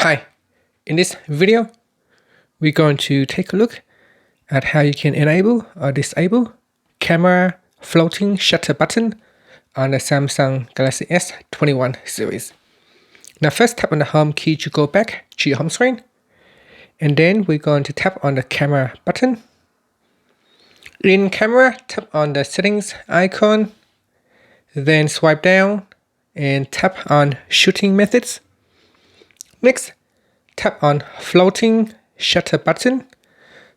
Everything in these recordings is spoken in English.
Hi, in this video, we're going to take a look at how you can enable or disable camera floating shutter button on the Samsung Galaxy S21 series. Now first tap on the home key to go back to your home screen, and then we're going to tap on the camera button. In camera, tap on the settings icon, then swipe down and tap on shooting methods. Next, tap on floating shutter button.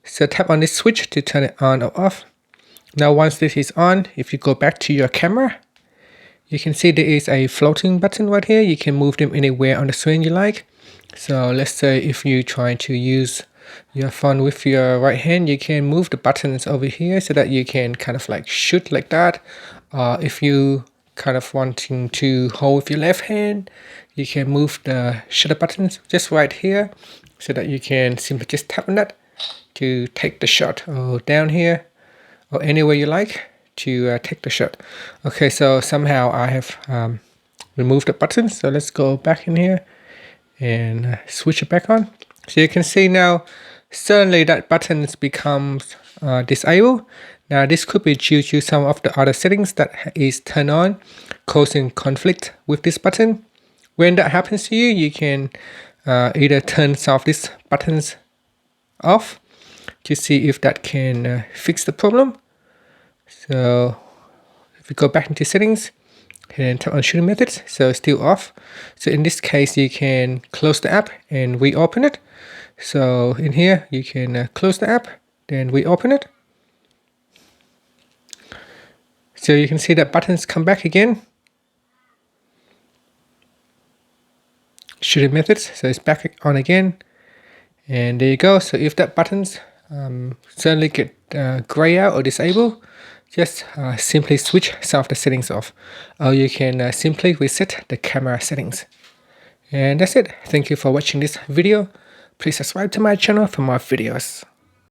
So tap on this switch to turn it on or off. Now once this is on, if you go back to your camera, you can see there is a floating button right here. You can move them anywhere on the screen you like. So let's say if you try to use your phone with your right hand, you can move the buttons over here so that you can kind of like shoot like that. If you kind of wanting to hold with your left hand, you can move the shutter buttons just right here so that you can simply just tap on that to take the shot, or down here or anywhere you like to take the shot. Okay, so somehow I have removed the button, so let's go back in here and switch it back on. So you can see now suddenly that button becomes disabled. Now this could be due to some of the other settings that is turned on, causing conflict with this button. When that happens to you, you can either turn some of these buttons off to see if that can fix the problem. So if you go back into settings and tap on shooting methods, so it's still off. So in this case, you can close the app and reopen it. So in here, you can close the app, then reopen it. So you can see that buttons come back again. Shooting methods, so it's back on again. And there you go. So if that buttons suddenly get gray out or disabled, just simply switch some of the settings off. Or you can simply reset the camera settings. And that's it. Thank you for watching this video. Please subscribe to my channel for more videos.